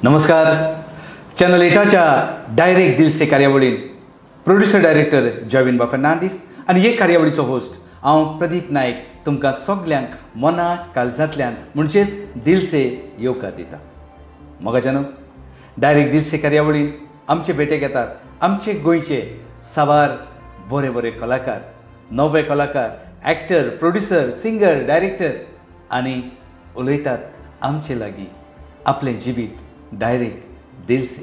नमस्कार. Channel 8च्या direct दिल से कार्यावळीन producer director जॉविन Fernandes आनी हे कार्यावळीचो होस्ट हांव प्रदीप नायक तुमकां सगल्यांक मना काळजांतल्यान म्हणजेच दिल से येवकार दिता. मोगाच्यानो डायरेक्ट दिल से कार्यावळीन आमचे भेटेक येतात आमचे गोंयचे साबार बरे बरे कलाकार, नवे कलाकार, एक्टर, प्रोड्युसर, सिंगर, डायरेक्टर आनी उलयतात आमचे लागीं आपलें जिवीत डायरेक्ट दिल से.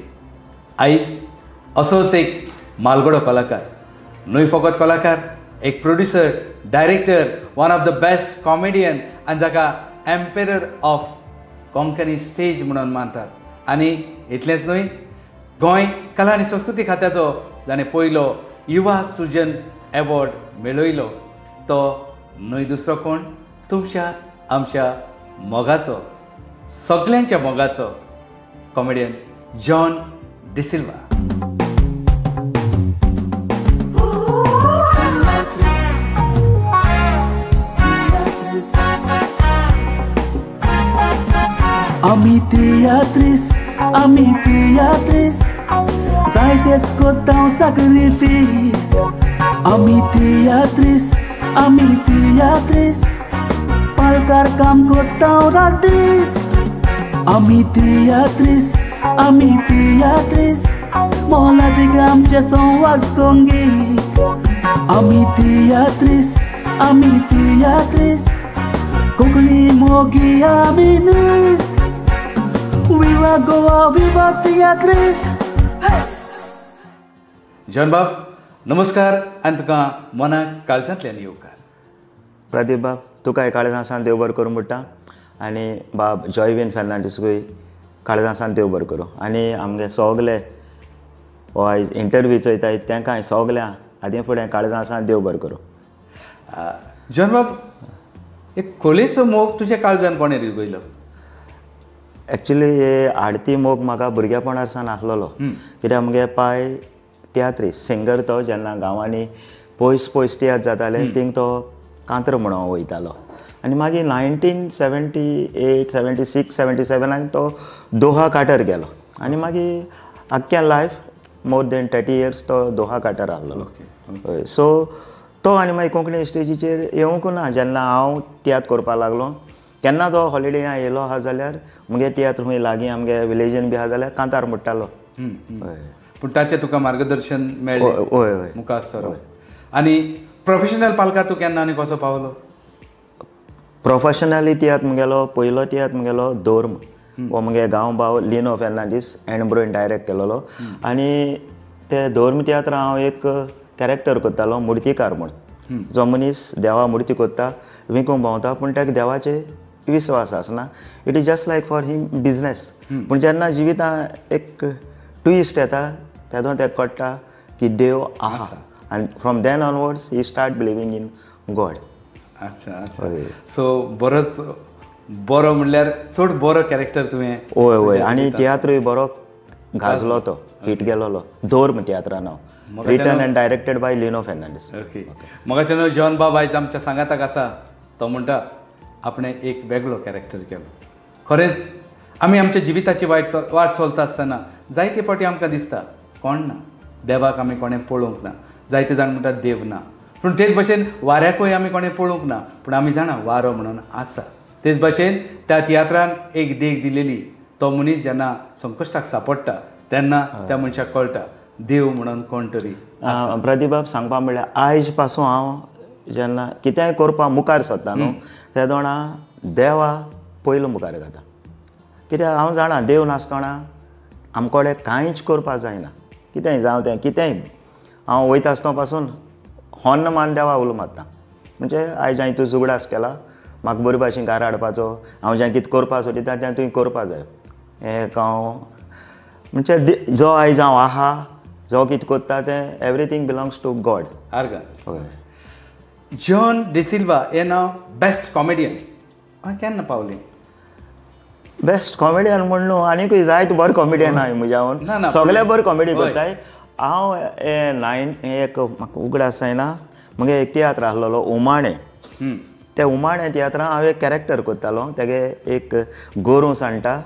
आयज असोच एक मालगडो कलाकार, न्हय फकत कलाकार, एक producer, director, one of the best comedian आनी जाका एम्पेरर ऑफ कोंकणी स्टेज म्हणून मानतात. आनी इतलेंच न्हय, गोंय कला आनी संस्कृती खात्याचो जाणें पयलो युवा सृजन एवॉर्ड मेळयलो तो न्हय दुसरो कोण, तुमच्या आमच्या मोगाचो, सगल्यांच्या मोगाचो comedian John D'Silva. Ami teatris, zaitez kotaw sacrifice. Ami teatris, palkar kam kotaw radis. Ami teatris, mola digam jason wag songit. Ami teatris, kokli mogi aminis. Viva Goa, viva teatris. John बाब नमस्कार आनी तुका मनाक काळजांतल्यान येवकार. प्रदीप बाब तुका काळजांसान देव बरें करूं म्हणटा आनी बाब जॉयविन फर्नांडीसूय काळजांसान देव बरें करूं आनी आमगे सगले हो आयज इंटरव्यू चयताय तांकां सगल्या आदी फुडें काळजांसान देव बरें करूं. जॉन बाब एक खोलेचो मोग तुज्या काळजान कोणें रिगयलो? एक्चुली हे आडती मोग म्हाका भुरगेपणासान आसलेलो, कित्याक म्हगे पाय तियात्रीस सिंगर तो जेन्ना गांवांनी पयस पयस तियात्र जाताले थिंग तो कांतर म्हणून वयतालो आनी मागीर 1978, 76, 77 तो दोहा काटर गेलो आनी मागीर आख्ख्या लायफ मोर देन 30 years तो दोहा काटर आहलो. सो तो आनी मागीर कोंकणी स्टेजीचेर येवंक ना. जेन्ना हांव तियात्र करपाक लागलो केन्ना तो हॉलिडे येयलो आहा जाल्यार मुगे तियात्र खंय लागीं आमगे विलेजीन बी आहा जाल्यार कांतार म्हणटालो. पूण ताचें तुका मार्गदर्शन मेळ्ळें? हय हय मुखार सर. आनी प्रोफेशनल पालकार तूं केन्ना आनी कसो पावलो? प्रोफेशनली तियात्र मुगेलो पयलो तियात्र मुगेलो दोर्म हो मुगे गांव भाव लिनो फर्नांडीस एडब्रोइन डायरेक्ट केलोलो आनी ते दोर्म तियात्र हांव एक कॅरेक्टर करतालो मुर्तीकार म्हूण, जो मनीस देवा मुर्ती कोत्ता विकूंक भोंवता पूण ताका देवाचे विश्वास आसना. It is just like for him business. पूण जेन्ना जिवितांत एक ट्विस्ट येता तेदो तेका कळटा की देव आहा आनी from then onwards he start believing in God. अच्छा अच्छा. सो बरोच बरो म्हणल्यार चड बरो कॅरेक्टर तुवें. हय हय आनी तियात्रूय बरो गाजलो तो, हिट गेलोलो. दोर्म तियात्रान हांव written and directed by Lino Fernandes. Okay. मोगाच्यान जॉन बाब आयज आमच्या सांगाताक आसा. तो म्हणटा आपणें एक वेगळो कॅरेक्टर केलो. खरेंच आमी आमच्या जिविताची वाट चलता आसतना जायते फावटी आमकां दिसता कोण ना, देवाक आमी कोणें पळोवंक ना. जायते जाण म्हणटात देव ना, पूण तेच भशेन वाऱ्याकूय आमी कोणें पळोवंक ना, पूण आमी जाणा वारो म्हणून आसा. तेच भशेन त्या तियात्रान एक देख दिलेली. तो मनीस जेन्ना संकश्टाक सांपडटा तेन्ना त्या मनशाक कळटा देव म्हणून कोण तरी. प्रदीप बाब सांगपा म्हणल्यार आयज पासून हांव जेन्ना कितेंय करपाक मुखार सरता न्हू ते दोणा देवा पयलो मुखार घाता. कित्याक हांव जाणा देव नासतना आमकोडे कांयच करपा जायना. कितेंय जावं तें कितेंय हांव वयता आसतना पासून होन्न मान देवा उलो मारता. म्हणजे आयज हांवें तूं झुगडास केला, म्हाका बरे भाशेन घरा हाडपाचो, हांव जें कितें करपा सोदिता तें तुवें करपा जाय. हें हांव म्हणजे जो आयज हांव आहा, जो कितें करता तें एवरीथींग बिलोंग्स टू गॉड. हय. जॉन डिसिल्वा हें नांव बेस्ट कॉमेडियन केन्ना पावलें? बेस्ट कॉमेडियन म्हण न्हू, आनीकूय जायत बरो कॉमेडियन हांवें म्हज्या सगळे बरे कॉमेडी करताय. हांव एक म्हाका उगडास जायना मुगे एक तियात्र आसलोलो उमाणे. त्या उमाणे तियात्रां हांव एक कॅरेक्टर करतालो. तेगे एक गोरू सांडटा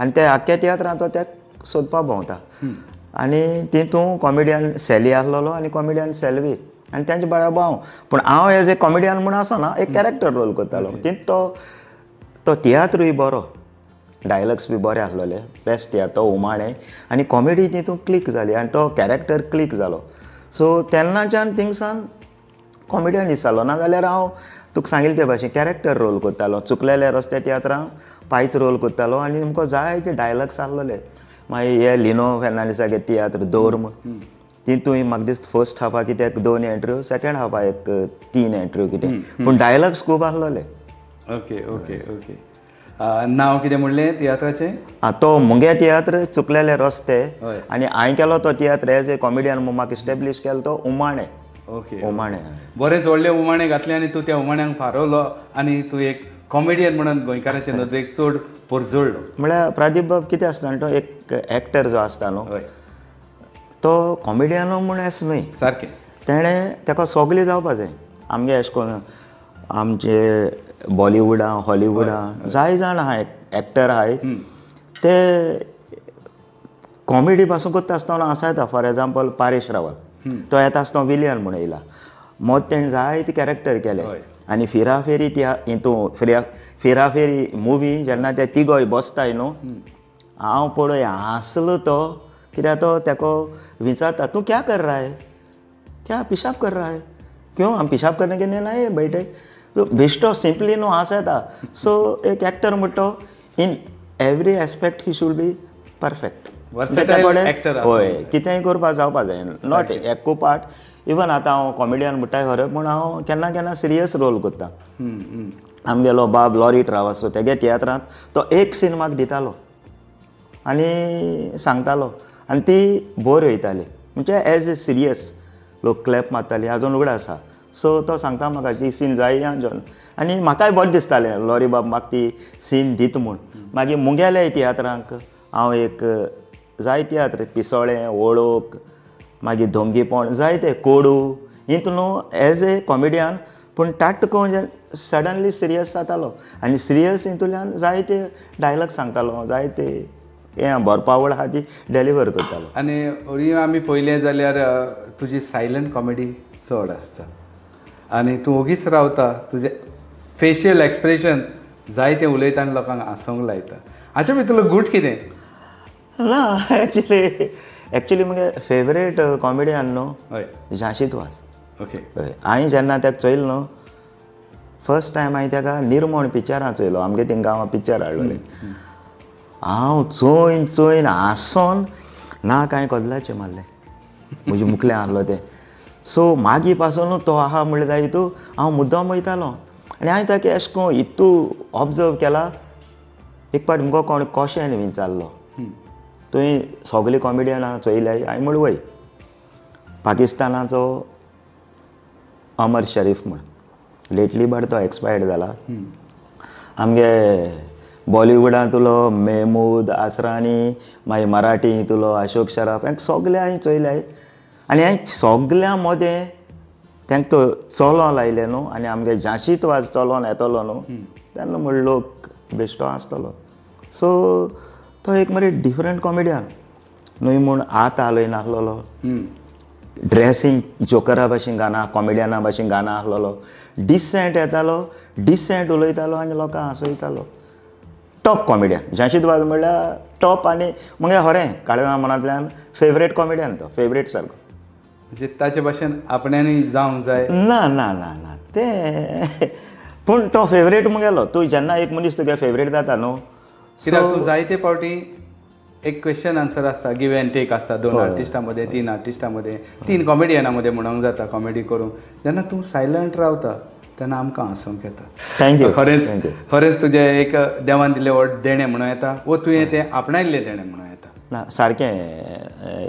आनी ते आख्ख्या तियात्रांत तो त्या सोदपा भोंवता आनी तितून कॉमेडियन सॅली आसलोलो आनी कॉमेडियन सॅल्वी आनी तेंचे बराबर हांव. पूण हांव एज ए कॉमेडियन म्हूण आसना एक कॅरेक्टर रोल करतालो. तितून तो तियात्रूय बरो, डायलॉग्स बी बरे आसलोले, बेस्ट तियात्र तो उमाणे आनी कॉमेडी तितून क्लिक जाली आनी तो कॅरेक्टर क्लिक जालो. सो तेन्नाच्यान थिंगसान कॉमेडियन दिसतालो. नाजाल्यार हांव तुका सांगिल्ले ते भाशेन कॅरेक्टर रोल करतालो. चुकलेले रस्ते तियात्रां पायच रोल करतालो आनी तुमकां जायते डायलॉग्स आसलोले. मागीर हे लिनो फेर्नांडीसागे तियात्र दोर्म तितूय म्हाका दिसता फर्स्ट हाफाक कित्याक 2 एंट्र्यो, सेकेंड हाफाक 3 एंट्र्यो कितें, पूण डायलॉग्स खूब आसलोले. Okay okay okay. नांव कितें म्हणलें तियात्राचें? तो मुगे तियात्र चुकलेले रस्ते आनी हांवें केलो तो तियात्र एज ए कॉमेडियन म्हूण म्हाका इस्टॅब्लीश केलो तो उमाणे. ओके. उमाणे बरेंच व्हडले उमाणे घातले आनी तूं त्या उमाण्यांक फारोवलो आनी तूं एक कॉमेडियन म्हणून गोंयकारांचे नदरेक चड परजळलो. म्हळ्यार प्रदीप बाब कितें आसता तो एक एक्टर जो आसता न्हू तो कॉमेडियन म्हूण एस न्हय सारकें. तेणें ताका सगळें जावपा जाय. आमगे अशें करून आमचे बॉलिवूडां हॉलिवूडां जाय जाण आहाय एक्टर आहाय ते कॉमेडी पासून करता आसतना आसा येता. फॉर एग्जाम्पल पारेश रावल तो येता आसतना विलियन म्हूण येयला. मग तेणें जायते कॅरेक्टर केले आनी फिराफेरी हितून फिराफेरी मुवी जेन्ना ते तिगोय बसताय न्हू हांव पळय हांसलो तो. कित्याक तो तेका विचारता तूं क्या कर रहा है, क्या पिशाब कर रहा है, क्यों हम पिशाब करने के लिए नहीं बैठे. सो बेश्टो सिंपली न्हू हांस येता. सो एक एक्टर म्हणटा in every aspect he should be perfect. हय कितेंय करपा जावपा जाय. नॉट एकू पार्ट. इवन आतां हांव कॉमेडियन म्हणटाय खरें पूण हांव केन्ना केन्ना सिरियस रोल करता. आमगेलो बाब लॉरी ट्रावासो तेगे तियात्रांत तो एक सीन म्हाका दितालो आनी सांगतालो आनी ती बोर वयताली म्हणजे एज ए सिरियस. लोक क्लॅप मारताली आजून उगडा आसा. सो तो सांगता म्हाका जी सीन जाय जॉन आनी म्हाकाय बरें दिसतालें लॉरी बाब म्हाका ती सीन दित म्हूण. मागीर मुगेल्या तियात्रांक हांव एक जाय तियात्र पिसोळें वळोक मागीर धोंगीपण जायते कोडू हितून न्हू एज ए कॉमेडियन पूण टाट करून सडनली सिरियस जातालो आनी सिरियस हितूंतल्यान जायते डायलॉग सांगतालो जायते हें बरपावळ आहा जी डेलिव्हर करतालो. आनी हळी आमी पळयलें जाल्यार तुजी सायलंट कॉमेडी चड आसता आनी तूं ओगीच रावता. तुजें फेशियल एक्सप्रेशन जायते उलयता आनी लोकांक हांसोंक लायता. हाचे भितरलो गूट कितें? ना एक्चुली म्हगे फेवरेट कॉमेडियन न्हू झांशीत वाज. ओके. हांवें जेन्ना ताका चोयलो न्हू फर्स्ट टायम हांवें ताका निर्मोण पिक्चरां चोयलो. आमगे थिंग गांवां पिक्चर हाडलोलें. हांव चोयन चोयन हांसोन ना कांय कदलाचें मारलें म्हजें मुखलें आहलो तें. सो मागीर पासून तो आहा म्हणलें जाय तूं हांव मुद्दम वयतालो आनी हांवें ताका अशें करून हितू ऑब्जर्व केला. एक पाट मुगो कोण कोशेन विचारलो तुवें सगळीं कॉमेडियनां चोयल्याय. हांवें म्हणलें वय पाकिस्तानाचो अमर शरीफ म्हण लेटली बट तो एक्सपायर्ड जाला. आमगे बॉलिवूडांतलो मेहमूद आसरानी मागीर मराठी हितूलो अशोक शराफ हेंक सगळे हांवें चोयल्याय आनी हांवें सगळ्या मदें तांकां तो चलो लायले न्हू आनी आमगे झांशीत वाज चलोन येतलो न्हू तेन्ना म्हण लोक बेश्टो आसतलो. सो तो एक मरे डिफरंट कॉमेडियन न्हय म्हूण आत आलोय नासलोलो. ड्रेसींग जोकरा भाशेन गाना कॉमेडियना भाशेन गाना आसलोलो. डिसेंट येतालो डिसेंट उलयतालो आनी लोकांक हांसयतालो. टॉप कॉमेडियन झांशीत वाज म्हणल्यार टॉप. आनी म्हगे खरें काळगांव मनांतल्यान फेवरेट कॉमेडियन तो फेवरेट सारको. म्हणजे ताचे भाशेन आपणांनी जावंक जाय ना ना ना ना ते पूण तो फेवरेट मुगेलो. तूं जेन्ना एक मनीस तुगे फेवरेट जाता न्हू कित्याक तूं जायते फावटी एक क्वेश्चन आन्सर आसता गिव एंड टेक आसता. 2 आर्टिस्टां मदें 3 आर्टिस्टां मदें 3 कॉमेडियनां मदें म्हणूंक जाता कॉमेडी करूंक. जेन्ना तूं सायलंट रावता तेन्ना आमकां हांसूंक येता. थँक्यू. खरेंच तुजें एक देवान दिल्लें व्हड देणें म्हणूं येता वो तुवें तें आपणायल्लें देणें म्हणूं येता. ना सारकें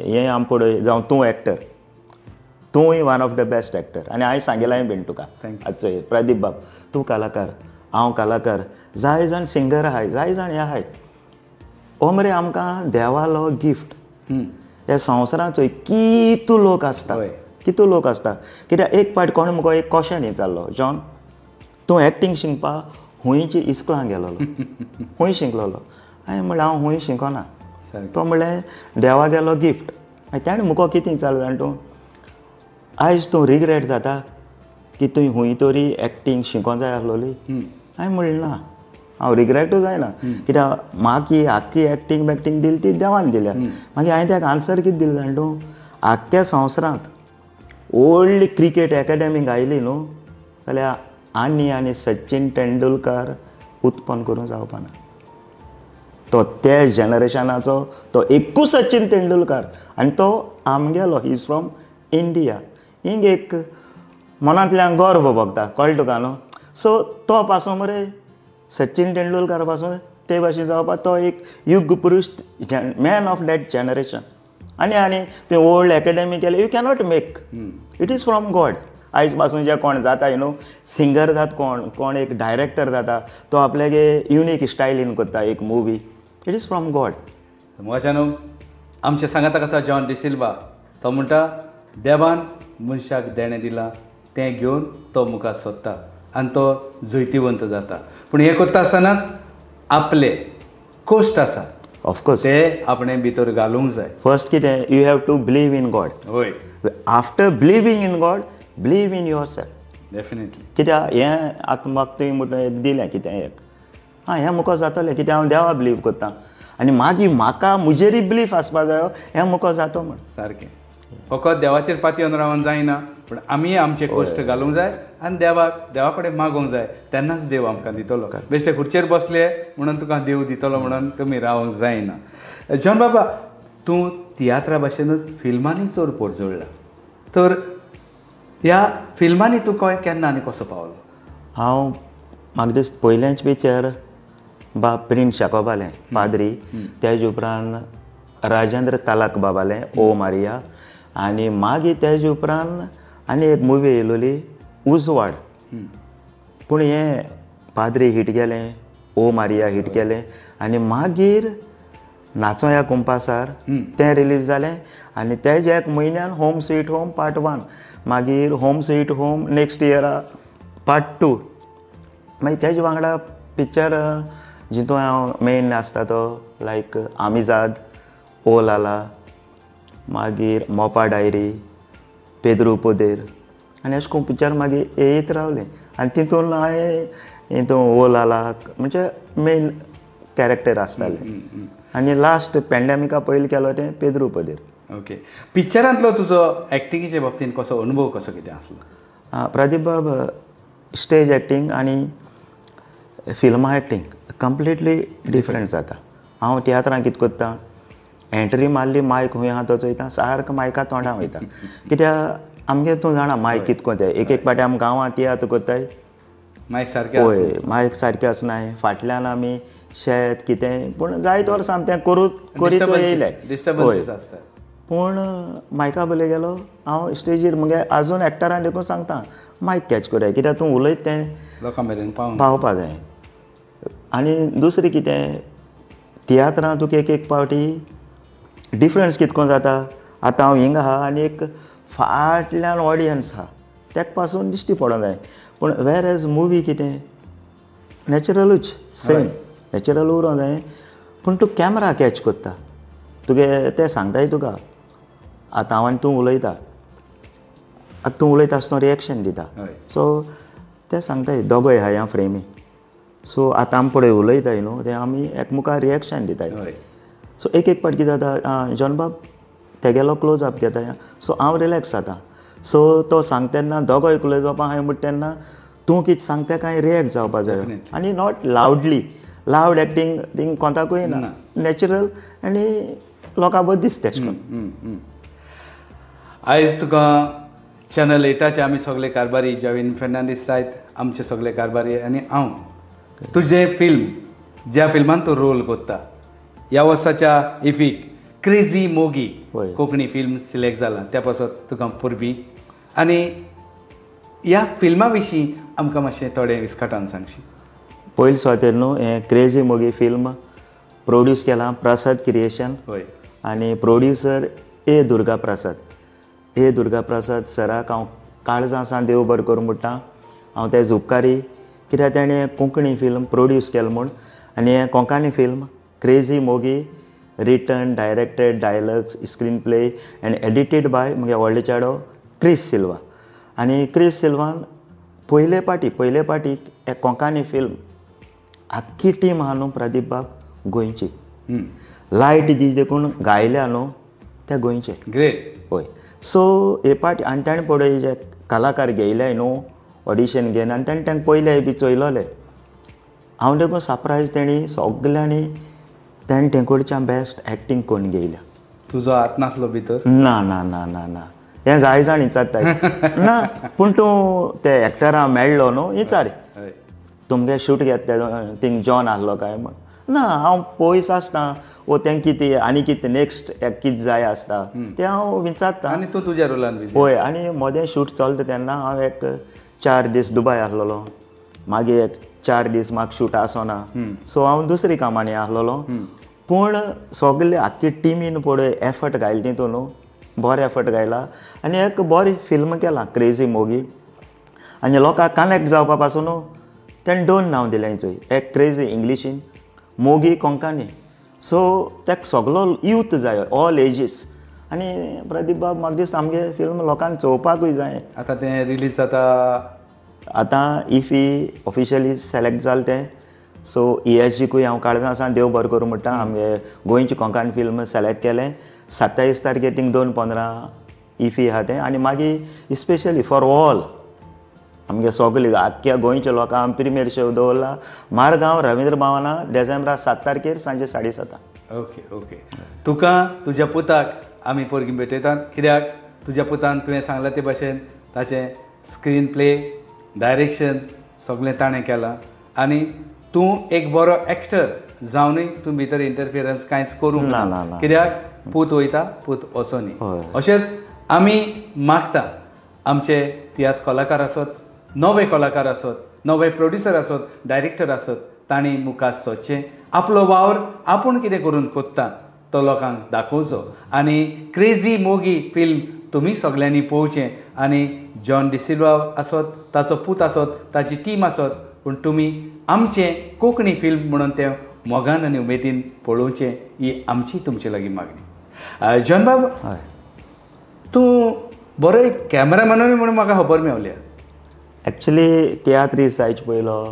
हें आम पळय जावं तूं एक्टर तूंय one of the best actor. आनी हांवें सांगिलांय बीन तुका आजचो प्रदीप बाब तूं कलाकार हांव कलाकार जाय जाण सिंगर आहाय जाय जाण हे आहाय. हो मरे आमकां देवालो गिफ्ट. ह्या संवसाराचो कितू लोक आसता कितू लोक आसता. कित्याक एक पाट कोण मुगो एक क्वेशन विचारलो जॉन तूं एक्टींग शिकपा हुंयची इस्कलां गेलोलो हुंय शिकलोलो. हांवें म्हणलें हांव हूंय शिकोना. सारकें. तो म्हणलें देवा गेलो गिफ्ट. ताणें मुको कितें चालू जाण तूं आयज तूं रिग्रेट जाता की तुवें हूंय तरी एक्टींग शिकोंक जाय आसलोली. हांवें म्हणलें ना, हांव रिग्रेटूच जायना कित्याक म्हाका ही आख्खी एक्टींग बॅक्टींग दिली ती देवान दिल्या. मागीर हांवें ताका आन्सर कितें दिलें जाण तूं आख्ख्या संवसारांत व्हडली क्रिकेट एकाडेमीक आयली न्हू जाल्यार आनी सचिन तेंडुलकर उत्पन्न करूंक जावपा ना. तो त्या जनरेशनाचो तो एकूच सचिन तेंडुलकर आनी तो आमगेलो ही इज फ्रॉम इंडिया. हिंग एक मनांतल्यान गर्व भोगता कळ्ळें तुका न्हू. सो तो पासून मरे सचिन तेंडुलकर पासून ते भाशेन जावपा तो एक युग पुरुश मॅन ऑफ दॅट जनरेशन. आनी ते ओल्ड एकेडमी केले you cannot make it is from God. आयज पासून जे कोण जाता यू नो सिंगर जाता कोण एक डायरेक्टर जाता तो आपल्यागे युनीक स्टायलीन करता एक movie it is from God. म्हज्या न्हू आमचे सांगाताक आसा जॉन डिसिल्वा. तो म्हणटा देवान मनशाक देणें दिलां तें घेवन तो मुखार सोदता आनी तो जैतिवंत जाता. पूण हें करता आसतनाच आपले कोश्ट आसा ऑफकोर्स ते आपणें भितर घालूंक जाय. फर्स्ट कितें you have to believe in God. होय after believing in God believe in yourself. Definitely. कित्याक हें आतां म्हाका तुवें म्हणून दिलें कितें एक हें मुको जातलें कित्याक हांव देवा बिलीव करतां आनी मागीर म्हाका म्हजेरय बिलीफ आसपा जायो हें मुको जातो म्हण. सारकें. फकत देवाचेर पातयेवन रावन जायना पूण आमी आमचे कोश्ट घालूंक जाय आनी देवा कडेन मागोवंक जाय तेन्नाच देव आमकां दितलो. बेश्टे खुर्चेर बसले म्हणून तुका देव दितलो म्हणून तुमी रावंक जायना. जॉन बाबा तूं तियात्रा भाशेनूच फिल्मांनी चड पोट जोडला तर ह्या फिल्मांनी तूं केन्ना आनी कसो पावलो? हांव म्हाका दिसता पयलेंच पिक्चर बाब प्रिन्स शाकोबालें पाद्री. तेज उपरांत राजेंद्र तालाक बाबालें ओ मारिया आनी मागीर तेज उपरांत आनी एक मुवी येयलोली उजवाड. पूण हें पाद्री हिट गेलें ओ मारिया हिट केलें आनी मागीर नाचो ह्या कुंपासार तें रिलीज जालें आनी तेज एक म्हयन्यान होम स्वीट होम पार्ट 1 मागीर होम स्वीट होम नेक्स्ट इयरा पार्ट 2 मागीर तेज वांगडा पिक्चर जितून हांव मेन आसता तो लायक आमिजाद ओ लाला मागीर मोपा डायरी पेद्रू पोदेर आनी अशें करून पिक्चर मागीर येयत रावलें आनी तितून हांवें हितून ओ लालाक म्हणजे मेन कॅरेक्टर आसताले आनी लास्ट पॅन्डेमिका पयलीं केलो तें पेद्रू पोदेर. ओके. पिक्चरांतलो तुजो एक्टिंगेचे बाबतींत कसो अनुभव कसो कितें आसलो? प्रदीप बाब स्टेज एक्टींग आनी फिल्मा एक्टींग कंप्लिटली डिफरंट जाता. हांव तियात्रांत कितें करतां एंट्री मारली मायक हूंय आहा तो चोयता सारको मायका तोंडां वयता कित्याक आमगे तूं जाणा मायक कितें कोन तें एक पाटी आमी गांवांत तियात्र करताय मायक सारकें होय मायक सारकें आसनाय फाटल्यान आमी शेत कितें पूण जायत वर्सां आमी तें करीत येयलें डिस्टर्बन्सीस आसता. पूण मायका बले गेलो हांव स्टेजीर मुगे आजून एक्टरांक देखून सांगता मायक कॅच कोराय कित्याक तूं उलयत तें लोकां मेरेन पावपा जाय. आनी दुसरें कितें तियात्रांत तुका एक पावटी डिफरन्स कितको जाता आतां हांव हिंगा आहा आनी एक फाटल्यान ऑडियन्स आहा तेका पासून दिश्टी पडोंक जाय. पूण वेर एज मुवी कितें नॅचरलूच सेम नॅचरल उरोंक जाय पूण तूं कॅमेरा कॅच करता तुगे ते सांगताय तुका आतां हांव आनी तूं उलयता आतां तूं उलयता आसतना रिएक्शन दिता सो ते सांगताय दोगोय आहाय ह्या फ्रेमी सो आतां आमी पळय उलयताय न्हू ते आमी एकमुखार रिएक्शन दिताय. सो एक पाट कितें जाता जॉन बाब तेगेलो क्लोज अप घेता सो हांव रिलॅक्स जाता. सो तो सांगता तेन्ना दोगोय क्लोज अप हांवें म्हणटा तेन्ना तूं कितें सांगता काय रिएक्ट जावपा जाय आनी नॉट लावडली लावड एक्टींग थिंग कोंताकूय ना नॅचरल आनी लोकां बरें दिसता तेश कोन्न. आयज तुका चॅनल 8चे आमी सगळे कारभारी जॉविन फेर्नांडीस सायत आमचे सगळे कारभारी आनी हांव तुजें फिल्म ज्या फिल्मान तूं रोल करता ह्या वर्साच्या इफीक क्रेझी मोगी कोंकणी फिल्म सिलेक्ट जाला त्या पासून तुका पुर्बी आनी ह्या फिल्मा विशीं आमकां मातशें थोडें विस्काटान सांगशी. पयलीं सुवातेर न्हू हें क्रेझी मोगी फिल्म प्रोड्यूस केलां प्रसाद क्रिएशन आनी प्रोड्युसर ए दुर्गा प्रसाद सराक हांव काळजां सावन देव बरें करूं म्हणटा. हांव तेज उपकारी कित्याक तेणें कोंकणी फिल्म प्रोड्यूस केलें म्हूण आनी हें कोंकणी फिल्म क्रेझी मोगी written directed dialogues screenplay and edited by म्हगे व्हडले चेडो क्रिस सिल्वा. आनी क्रिस सिल्वान पयले पाटीक एक कोंकणी फिल्म आख्खी टीम आहा न्हू प्रदीप बाब गोंयची. लायट जी देखून गायल्या न्हू ते गोंयचे. ग्रेट. होय. सो हे पाटी आनी ताणें पळय जे कलाकार घेयले न्हू ऑडिशन घेवन आनी ताणें तांकां पयले बी चोयलोले. हांव देखून सरप्रायज तेणी सगल्यांनी ताणें तेंकडच्यान बेस्ट एक्टींग करून घेयल्या. तुजो हात नासलो भितर? ना ना ना ना ना हें जाय जाण विचारताय ना. पूण तूं ते एक्टरां मेळ्ळो न्हू विचार तुमगे शूट घेतले थिंग जॉन आहलो काय म्हण. ना हांव पयस आसता वो तेंक कितें आनी कितें नेक्स्ट कितें जाय आसता तें हांव विचारता. आनी तूं तुज्या रोलान होय. आनी मोदें शूट चलता तेन्ना हांव एक 4 दीस दुबय आसलोलो. मागीर एक 4 दीस म्हाका शूट आसोना. सो हांव दुसरी कामांनी आसलोलो. पूण सगळे आख्खी टिमीन पळय एफर्ट घायले तितून न्हू बरो एफर्ट घायला आनी एक बरी फिल्म केलां क्रेझी मोगी. आनी लोकांक कनेक्ट जावपा पासून तेणें 2 नांव दिलें चोय. एक क्रेझी इंग्लिशीन मोगी कोंकणी. सो तेका सगलो यूथ जाय ऑल एजीस. आनी प्रदीप बाब म्हाका दिसता आमगे फिल्म लोकांक चोवपाकूय जाय. आतां तें रिलीज जाता आतां इफी ऑफिशियली सेलेक्ट जालें तें. सो ESGकूय हांव काळजां सावन देव बरें करूं म्हणटा. आमगे गोंयची कोंकणी फिल्म सेलेक्ट केलें. 27 तारखेर थिंग 2-15 इफी आहा तें. आनी मागीर स्पेशली फॉर ऑल आमगे सगळे आख्ख्या गोंयच्या लोकांक प्रिमियर शो दवरला मारगांव रवींद्र भवना डिसेंबरा 7 तारखेर सांजे 7:30. Okay okay. तुका तुज्या पुताक आमी परगी भेटयतात कित्याक तुज्या पुतान तुवें सांगलां ते भाशेन ताचें स्क्रीन प्ले डायरेक्शन सगळें ताणें केलां. आनी तूं एक बरो एक्टर जावनूय तूं भितर इंटरफियरन्स कांयच करूंक ना. कित्याक पूत वयता पूत वचोनी. अशेंच आमी मागता आमचे तियात्र कलाकार आसत नवे कलाकार आसत नवे प्रोड्युसर आसत डायरेक्टर आसत तांणी मुखार सरचें आपलो वावर आपूण कितें करून कोत्ता तो लोकांक दाखोवचो. आनी क्रेझी मोगी फिल्म तुमी सगळ्यांनी पळोवचें. आनी जॉन डिसिल्वा आसत ताचो पूत आसत ताची टीम आसत पूण तुमी आमचें कोंकणी फिल्म म्हणून तें मोगान आनी उमेदीन पळोवचें ही आमची तुमचे लागीं मागणी. जॉन बाब तूं बरो एक कॅमेरामॅनूय म्हणून म्हाका खबर मेवल्या. एक्चुली तियात्रीस जायचे पयलो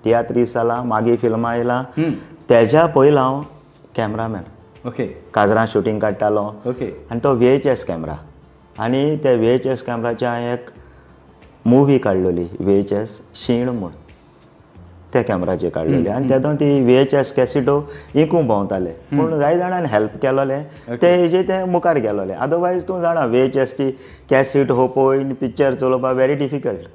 तियात्रीस जालां मागीर फिल्मां येयलां. तेज्या पयलीं हांव कॅमेरामॅन. ओके. काजरां शुटींग काडटालो. ओके. आनी तो VHS कॅमेरा. आनी ते VHS कॅमेराचे हांवें एक मुवी काडलेली VHS शीण म्हूण त्या कॅमेराचेर काडलेली. आनी तेतून ती VHS कॅसिटो इकूंक भोंवताले. पूण जाय जाणांनी हेल्प केलोले ते हेजे ते मुखार गेलोले. अदरवायज तूं जाणा VHS ची कॅसिट हो पळोवन पिक्चर चलोवपाक very difficult.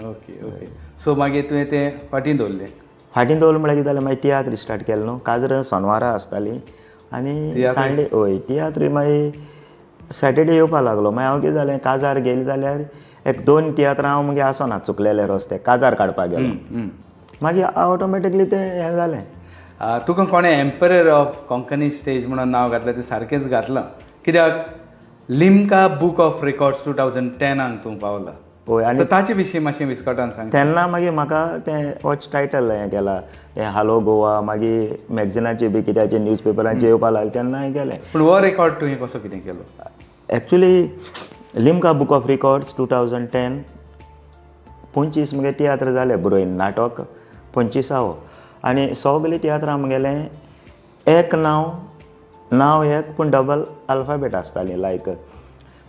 Okay okay. So मागीर तुवें तें फाटीं दवरलें. फाटीं दवरलें म्हळ्यार कितें जालें मागीर तियात्र स्टार्ट केलें न्हू. काजरां शेनवारा आसतालीं आनी संडे हय तियात्र मागीर सॅटर्डे येवपा लागलो. मागीर हांव कितें जालें काजार गेलीं जाल्यार एक 2 तियात्रां हांव मागीर आसोना चुकलेले रस्ते काजार काडपाक गेलो. मागीर ऑटोमॅटिकली तें हें जालें. तुका कोणें एम्परर ऑफ कोंकणी स्टेज म्हणून नांव घातलें तें सारकेंच घातलां कित्याक लिम्का बूक ऑफ रेकॉर्ड्स 2010 तूं पावला. होय. आनी ताचे विशीं मातशें विस्कटान सांग. तेन्ना मागीर म्हाका तें वॉच टायटल हें केलां हें हालो गोवा मागीर मॅगझिनाचेर बी कित्याचेर न्यूज पेपरांचेर येवपा लागलें तेन्ना हें केलें. पूण हो रेकॉर्ड तुवें कसो कितें केलो? Actually Limca book of records 2010 25 मुगे तियात्र जालें बरोवन नाटक 25. आनी सगळीं तियात्रां मुगेलें एक नांव एक पूण डबल अल्फाबेट आसतालीं लायक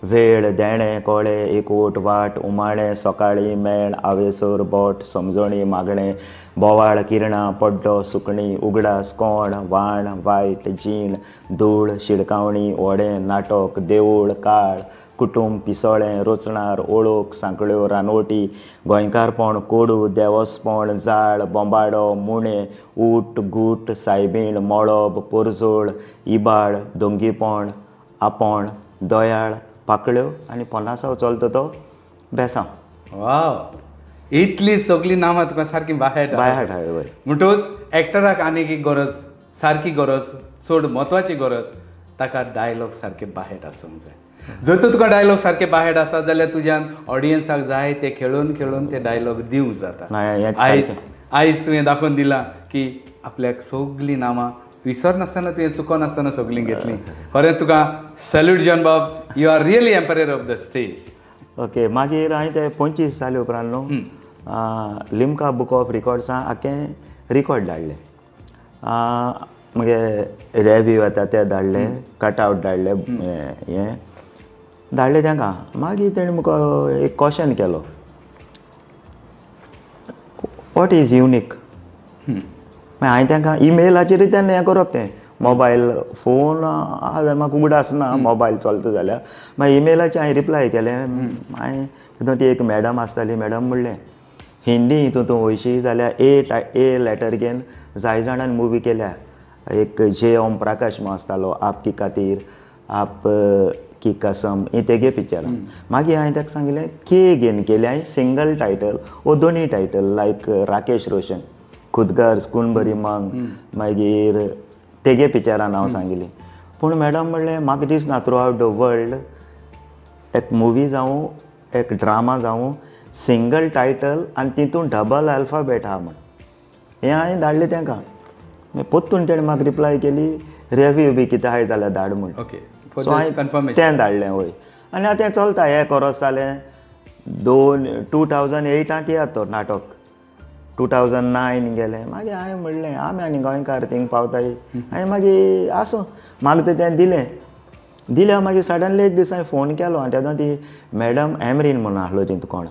वेळ देणे कोळे एकवट वाट उमाळें सकाळीं मेळ आवेसोर बोट समजणी मागणें बोवाळ किरणां पड्डो सुकणी उगडास कोण वाण वायट जीण धूळ शिडकावणी व्हडें नाटक देवूळ काळ कुटुंब पिसोळें रोचणार ओळख सांकळ्यो रानवटी गोंयकारपण कोडू देवसपण जाळ बोंबाडो मुणे ऊट गूट सायबीण मळब पोरजोळ इबाळ दोंगीपण आपोण दोयाळ पाकळ्यो आनी 50 चलता तो बेसांव. वाव. इतली सगळीं नांवां तुका सारकी बायहाट हाय. म्हणटूच एक्टराक आनीक एक गरज सारकी गरज चड म्हत्वाची गरज ताका डायलॉग सारके बायहाट आसूंक जाय. जर तर तुका डायलॉग सारके बायहाट आसा जाल्यार तुज्यान ऑडियन्साक जाय ते खेळून खेळून ते डायलॉग दिवंक जाता. आयज तुवें दाखोवन दिलां की आपल्याक सगळीं नांवां विसर नासतना तुवें चुकोन नासतना सगळीं घेतलीं खरें तुका सॅल्यूट जॉन बाब you are really emperor of the stage. Okay मागीर हांवें ते 25 जाले उपरांत न्हू लिम्का बूक ऑफ रिकॉर्ड्सां आख्खें रिकॉर्ड धाडलें. मागीर रेव्यू येता ते धाडले, कटआवट धाडले, हें धाडलें तांकां. मागीर तेणें म्हाका एक क्वेश्चन केलो, वॉट इज युनीक. मागीर हांवें तांकां इमेलाचेर तेन्ना हें करप तें मोबायल फोन म्हाका उगड आसना मोबायल चलता जाल्यार. मागीर इमेलाचेर हांवें रिप्लाय केलें. हांवें तितून ती एक मॅडम आसताली, मॅडम म्हणलें हिंदी हितून तूं वयशी जाल्यार ए लेटर घेवन जाय जाणांनी मुवी केल्या. एक जे ओम प्रकाश म्हणून आसतालो, आप की खातीर, आप की कसम, ही तेगे पिक्चरां. मागीर हांवें ताका सांगिल्लें के घेवन केलें. हांवें सिंगल टायटल वो दोनी टायटल लायक राकेश रोशन खुदगर कून बरी मंग मागीर तेगे पिक्चरां हांव सांगिल्लीं. पूण मॅडम म्हणलें म्हाका दिसना थ्रू आवट द वर्ल्ड एक मुवी जावं एक ड्रामा जावं सिंगल टायटल आनी तितून डबल अल्फाबेट आहा म्हण. हें हांवें धाडलें तांकां. पोत्तून तेणें म्हाका रिप्लाय केली रेव्यू बी कितें आहाय जाल्यार धाड म्हूण. सो हांवें तें धाडलें वय. आनी आतां तें चलता. हें कोरोस जालें 2008 येता तो नाटक. 2009 गेलें. मागीर हांवें म्हणलें आमी आनी गोंयकार थिंग पावताय. हांवें मागीर आसूं म्हाका तें दिलें. मागीर सडनली एक दीस हांवें फोन केलो आनी तेदोन ती मॅडम एमरीन म्हणून आसलो तितून कोण.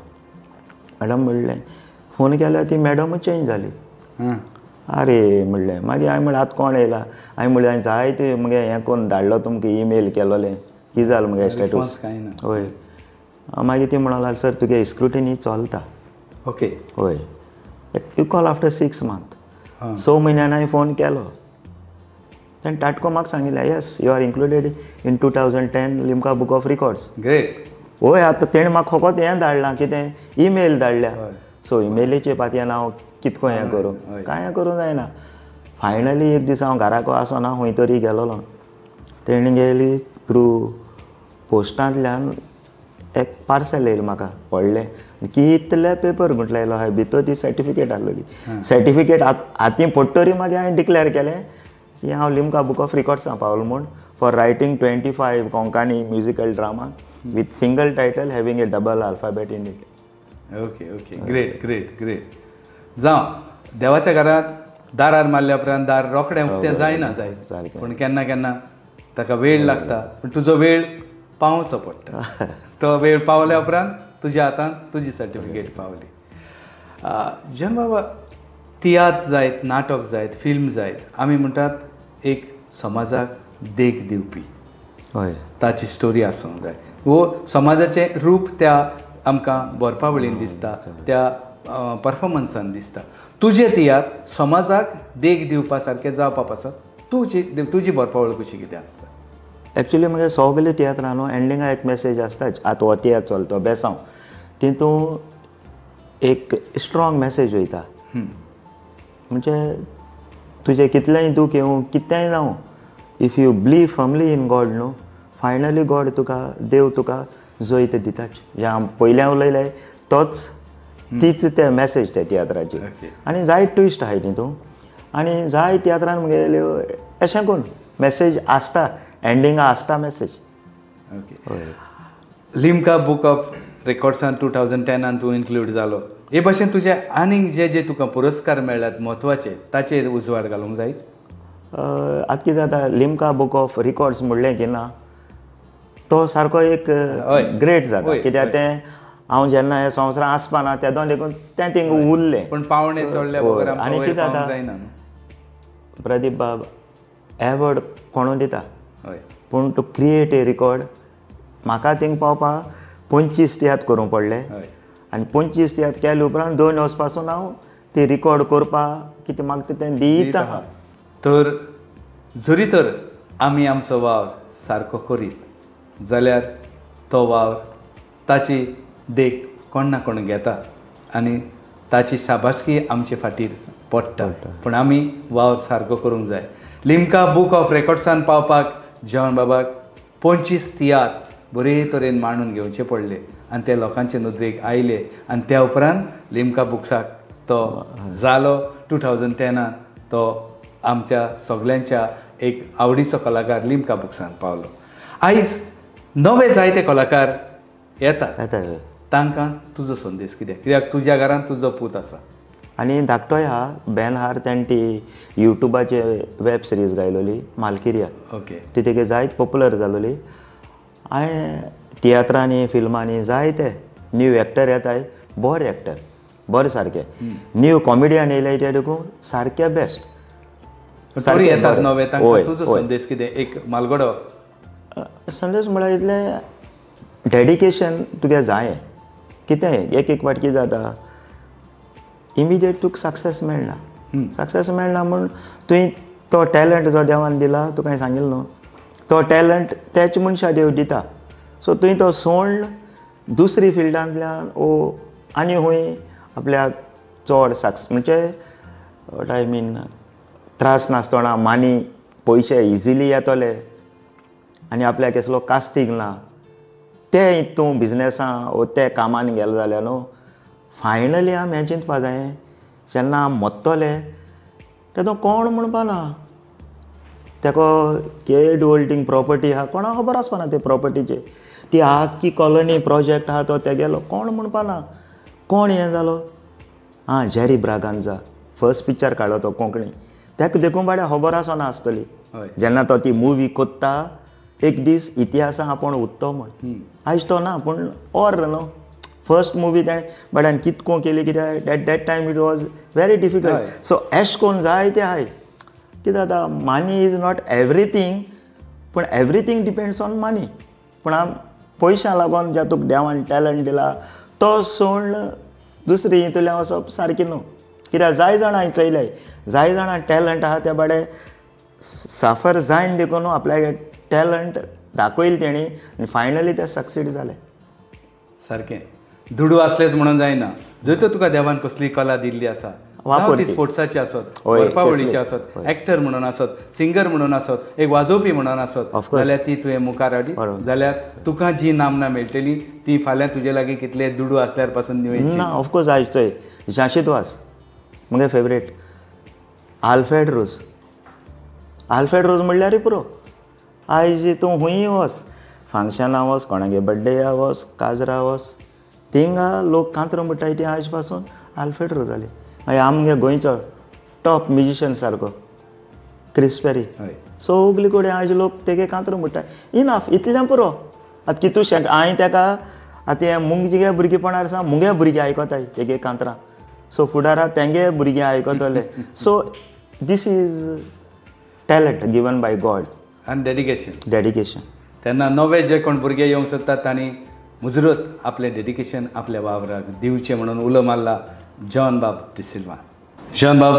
मॅडम म्हणलें फोन केल्यार ती मॅडमूच चेंज जाली. अरे म्हणलें. मागीर हांवें म्हणलें आतां कोण येयला. हांवें म्हणलें हांवें जायते मगे हें करून धाडलो तुमकां ईमेल केलोलें कितें जालें मगे स्टेटस. हय. मागीर ती म्हणूंक लागली सर तुगे स्क्रुटिनी चलता. ओके. हय. You call after 6 months. 6 म्हयन्यान हांवें फोन केलो. तेणें ताटको म्हाका सांगिल्लें yes you are included in 2010 Limca book of records. Great. हय. आतां तेणें म्हाका फकत हें धाडलां कितें ईमेल धाडल्या. सो इमेलीचे पातयेन हांव कितको हें करूं कांय हें करूं जायना. फायनली एक दीस हांव घराको आसोना खंय तरी गेलोलो. तेणी गेली थ्रू पोस्टांतल्यान एक पार्सल येयलें म्हाका व्हडलें. कितले पेपर गुंतलायलो हांवें भितर ती सर्टिफिकेट आहलोली. सर्टिफिकेट हातीं पडटरी मागीर हांवें डिक्लेअर केलें की हांव लिम्का बूक ऑफ रिकॉर्ड्सां पावलो म्हूण for writing 25 Konkani musical drama with single title having A double alphabet in it. Okay okay. Great great great. जावं देवाच्या घरांत दारार मारल्या उपरांत दार रोखडें उक्तें जायना जाय पूण केन्ना केन्ना ताका वेळ लागता. पूण तुजो वेळ पावचो पडटा. तो वेळ पावल्या उपरांत तुज्या हातांत तुजी सर्टिफिकेट पावली. जन बाबा तियात्र जायत नाटक जायत फिल्म जायत आमी म्हणटात एक समाजाक देख दिवपी. हय. ताची स्टोरी आसूंक जाय. वो समाजाचें रूप त्या आमकां बरपावळीन दिसता, त्या परफॉर्मन्सान दिसता. तुजें तियात्र समाजाक देख दिवपा सारकें जावपाक आसा. तुजी बरपावळ कशी कितें आसता. एक्चुली म्हगे सगळे तियात्रां न्हू एंडिंगा एक मेसेज आसताच. आतां हो तियात्र चलतो बेसांव तितून एक स्ट्रॉंग मेसेज वयता. म्हणजे तुजें कितलेंय दूख येवं कितेंय जावं if you believe firmly in God न्हू फायनली गॉड तुका देव तुका जैत दिताच. जें हांव पयल्या उलयलें तीच तें मेसेज त्या तियात्राची. आनी जायत ट्विस्ट आहाय तितून आनी जाय तियात्रान म्हगेल्यो अशें करून मेसेज आसता एंडिंगा आसता message. Okay. Limca book of रिकॉर्ड्सान 2010 तूं इन्क्लूड जालो. हे भाशेन तुजे आनीक जे तुका पुरस्कार मेळ्ळ्यात म्हत्वाचे ताचेर उजवाड घालूंक जाय. आतां कितें जाता लिम्का बूक ऑफ रिकॉर्ड्स म्हणलें की ना तो सारको एक ग्रेट जाता. कित्याक तें हांव जेन्ना हे संवसारांत आसपाना तेदोन देखून तें थिंग उरलें. पूण पावणे चडल्या बरोबर आनी कितें जाता प्रदीप बाब एवॉर्ड कोणूय दिता पूण टू क्रिएट ए रिकॉर्ड म्हाका थिंग पावपाक 25 तियात्र करूंक पडलें. आनी 25 तियात्र केले उपरांत 2 वर्स पासून हांव ती रिकॉर्ड करपाक कितें मागता तें दिता. तर जरी तर आमी आमचो वावर सारको करीत जाल्यार तो वावर ताची देख कोण ना कोण घेता आनी ताची शाबासकी आमचे फाटीर पडटा. पूण आमी वावर सारको करूंक जाय. लिम्का बूक ऑफ रेकॉर्ड्सान पावपाक जॉन बाबाक 25 तियात्र बरे तरेन मांडून घेवचे पडले आनी ते लोकांचे नदरेक आयले आनी त्या उपरांत लिम्का बुक्साक तो जालो 2010 तो आमच्या सगळ्यांच्या एक आवडीचो कलाकार लिम्का बुक्सान पावलो. आयज नवे जायते कलाकार येतात, तांकां तुजो संदेश कितें? कित्याक तुज्या घरांत तुजो पूत आसा आनी धाकटोय हा बेन हार तेणें युट्यूबाचे वेब सिरीज गायलोली मालकिरिया. ओके. ती तेगे जायत पॉप्युलर जालोली. हांवें तियात्रांनी फिल्मांनी जायते न्यू एक्टर येताय, बरे एक्टर, बरे सारके. न्यू कॉमेडियन येयले ते देखून सारके बेस्ट. सारके येतात नवे, तांकां तुजो संदेश कितें? एक मालगडो संदेश म्हळ्यार इतलें डेडिकेशन तुगे जाय. कितें एक एक फावट कितें जाता, इमिडिएट तुका सक्सेस मेळना. सक्सेस मेळना म्हूण तुवें तो टॅलंट जो देवान दिला, तुका हांवें सांगिल्लो न्हू, तो टॅलंट तेच मनशा देव दिता. सो तुवें तो सोडून दुसरी फिल्डांतल्यान आनी हूंय आपल्याक चड सक्सेस म्हणजे वॉट आय मीन त्रास नासतना मानी पयशे इजिली येतले आनी आपल्याक कसलो कास्तीक ना, ते तूं बिजनेसां ते कामान गेलो जाल्यार न्हू फायनली आमी हें चिंतपा जाय, जेन्ना मरतले तेदो कोण म्हणपा ना. तेका केड होल्डिंग प्रॉपर्टी आहा कोणाक खबर आसपाना ते प्रॉपर्टीचे. ती आख्खी कॉलनी प्रोजेक्ट आहा तो तेगेलो कोण म्हणपा ना. कोण हें जालो? जेरी ब्रागांजा फर्स्ट पिक्चर काडलो तो कोंकणी, तेका देखून बाड्या खबर आसना आसतली. जेन्ना तो ती मुवी कोत्ता एक दीस इतिहासां आपूण उत्तो म्हण. आयज तो ना पूण ऑर न्हू फर्स्ट मुवी तेणें बाड्यान कितको केली, कित्याक at that time it was very difficult. So एश कोन्न जाय ते आहाय. कितें जाता, मनी इज नॉट एवरीथींग, पूण एवरीथींग डिपेंड्स ऑन मनी. पूण पयशां लागून जे तुका देवान टॅलंट दिला तो सोडून दुसरी हितूंतल्यान वचप सारकी न्हू. कित्याक जाय जाणां हांवें चयलें, जाय जाणां टॅलंट आहा ते बाडे सफर जायन देखून आपल्याक टॅलंट दाखयलें तेणी आनी फायनली ते सक्सीड जाले. सारकें. दुडू आसलेच म्हणून जायना. जर तर तुका देवान कसली कला दिल्ली आसा, ती स्पोर्ट्साची आसत, वरपावळीची आसत, एक्टर म्हणून आसत, सिंगर म्हणून आसत, एक वाजोवपी म्हणून आसत, जाल्यार ती तुवें मुखार हाडी, जाल्यार तुका जी नामना मेळटली ती फाल्यां तुजे लागीं कितले दुडू आसल्यार पासून निवयची ना. ऑफकोर्स आयज चोय झांशीत वास मुगे फेवरेट आल्फ्रेड रोज. आल्फ्रेड रोज म्हणल्यार पुरो. आयज तूं खूंय वच, फंक्शनां वच, कोणागे बड्डेया वच, काजरा वच, थिंगा लोक कांतरो म्हणटाय ती आयज पासून आल्फ्रेड रोज जाली. मागीर आमगे गोंयचो टॉप म्युजिशियन सारको क्रिस पेरी. सगळे कडेन आयज लोक तेगे कांतरो म्हणटाय. इनफ इतलें पुरो. आतां कितू हांवें तेका आतां हें मुंगे भुरगेपणार सावन मुगे भुरगे आयकताय तेगे कांतरां. सो फुडाराक तेंगे भुरगे आयकतले. So this is talent given by God आनी डेडिकेशन. डेडिकेशन. तेन्ना नवे जे कोण भुरगे येवंक सोदतात तांणी मुजरत आपलें डेडिकेशन आपल्या वावराक दिवचें म्हणून उलो मारला जॉन बाब डिसिल्वा. जॉन बाब,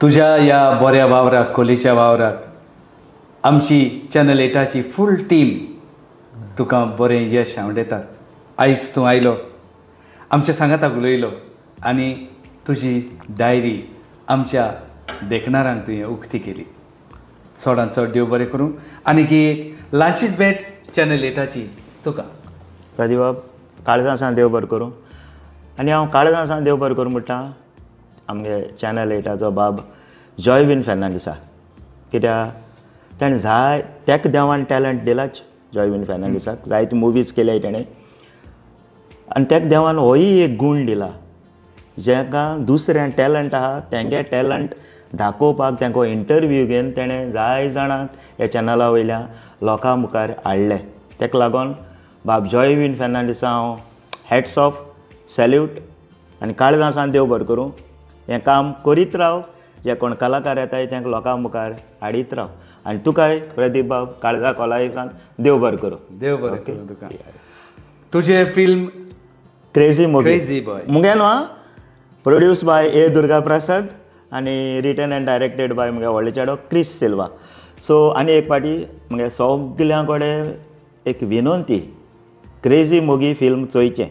तुज्या ह्या बऱ्या वावराक, खोलीच्या वावराक आमची चॅनल 8ची फूल टीम तुका बरें यश आवडटात. आयज तूं आयलो, आमच्या सांगाताक उलयलो आनी तुजी डायरी आमच्या देखणारांक तुवें उक्ती केली. चडांत चड देव बरें करूं. आनी की एक ल्हानशीच भेट चॅनल 8ची तुका. प्रदीप काळजां सावन देव बरें करूं. आनी हांव काळजां सावन देव बरें करूं म्हणटा आमगे चॅनल 8चो बाब जॉयविन फेर्नांडीसा. कित्याक ताणें तेका देवान टॅलंट दिलाच. जॉयविन फेर्नांडीसाक जायती मुवीज केल्याय तेणें आनी तेका देवान होय एक गूण दिला. जेका दुसऱ्यां टॅलंट आहा तेंगे टॅलंट दाखोवपाक तेंको इंटरव्यू घेवन तेणें जाय जाणांक ह्या चॅनला वयल्यान लोकां मुखार हाडलें. तेका लागून बाब जॉयविन फेर्नांडीसा हांव हॅट्स ऑफ, सॅल्यूट आनी काळजां सावन देव बरें करूं. हें काम करीत राव. जे कोण कलाकार येताय तेंकां लोकां मुखार हाडीत राव. आनी तुकाय प्रदीप बाब काळजा कोलायक सावन देव बरें करूं. देव बरें करूं तुका. तुजें फिल्म क्रेझी बॉय मुगे न्हू, प्रोड्यूस बाय ए दुर्गा प्रसाद आनी रिटन एंड डायरेक्टेड बाय मुगे व्हडले चेडो क्रिस सिल्वा. सो आनी एक फावटी मुगे सगळ्यां कडेन एक विनंती, क्रेझी मोगी फिल्म चोयचें.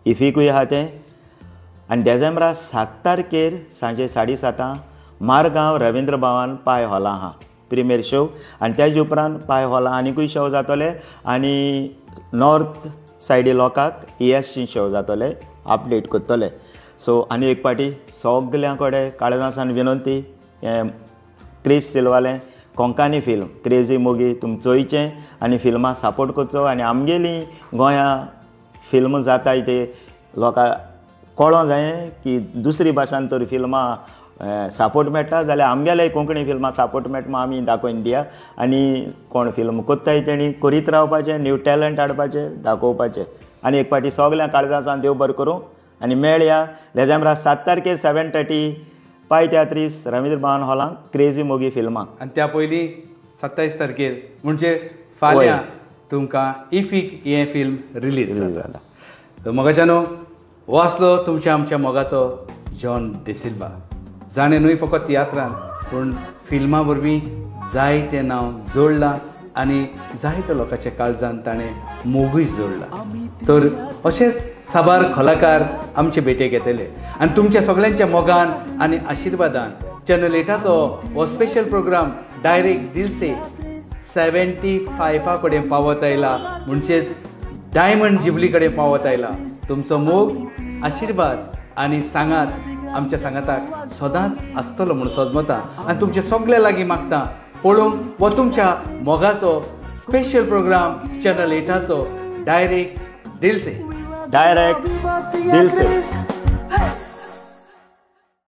इफिकूय आहा तें. आनी डिसेंबरा 7 तारखेर सांजे 7:30 मारगांव रविंद्र भवन पाय हॉलां आहा प्रिमियर शो. आनी तेजे उपरांत पाय हॉलां आनिकूय शो जातले आनी नॉर्थ सायडी लोकांक ESC शो जातले, अपडेट करतले. सो आनी एक फावटी सगळ्यां कडेन काळजां सावन विनंती, हें क्रिस सिल्वालें कोंकणी फिल्म क्रेजी मोगी तुम चोयचें आनी फिल्मां सपोर्ट करचो आनी आमगेली गोंया फिल्म जाताय ते लोकां कळों जायें की दुसरी भाशांत तर फिल्मां सपोर्ट मेळटा जाल्यार आमगेले कोंकणी फिल्मां सपोर्ट मेळटा म्हूण आमी दाखोवन दिया आनी कोण फिल्म कोत्ताय तेणी करीत रावपाचें न्यू टॅलंट हाडपाचें दाखोवपाचें आनी एक फावटी सगल्या काळजासान देव बरें करूं आनी मेळया लेजामरा 7 तारखेर 7:30 पाय तियात्रीस रवींद्र भवन हॉलांत क्रेजी मोगी फिल्मां आनी त्या पयलीं 27 तारखेर म्हणजे फाल्यां तुमकां इफीक हें फिल्म रिलीज जाता मोगाच्यानो हो आसलो तुमच्या आमच्या मोगाचो जॉन डिसिल्वा जाणें न्हय फकत तियात्रान पूण फिल्मा वरवीं जायतें नांव जोडलां आनी जायत्या लोकांच्या काळजांत ताणें मोगूय जोडला तर अशेंच साबार कलाकार आमचे भेटेक येतले आनी तुमच्या सगळ्यांच्या मोगान आनी आशिर्वादान चॅनल 8चो हो स्पेशल प्रोग्राम डायरेक्ट दिल से 75 कडेन पावत आयला म्हणजेच डायमंड जुबली कडेन पावत आयला तुमचो मोग आशिर्वाद आनी सांगात आमच्या सांगाताक सदांच आसतलो म्हूण सजमता आनी तुमचे सगळे लागीं मागता पळोवंक वो तुमच्या मोगाचो स्पेशल प्रोग्राम चॅनल 8चो डायरेक्ट दिल से डायरेक्ट दिल से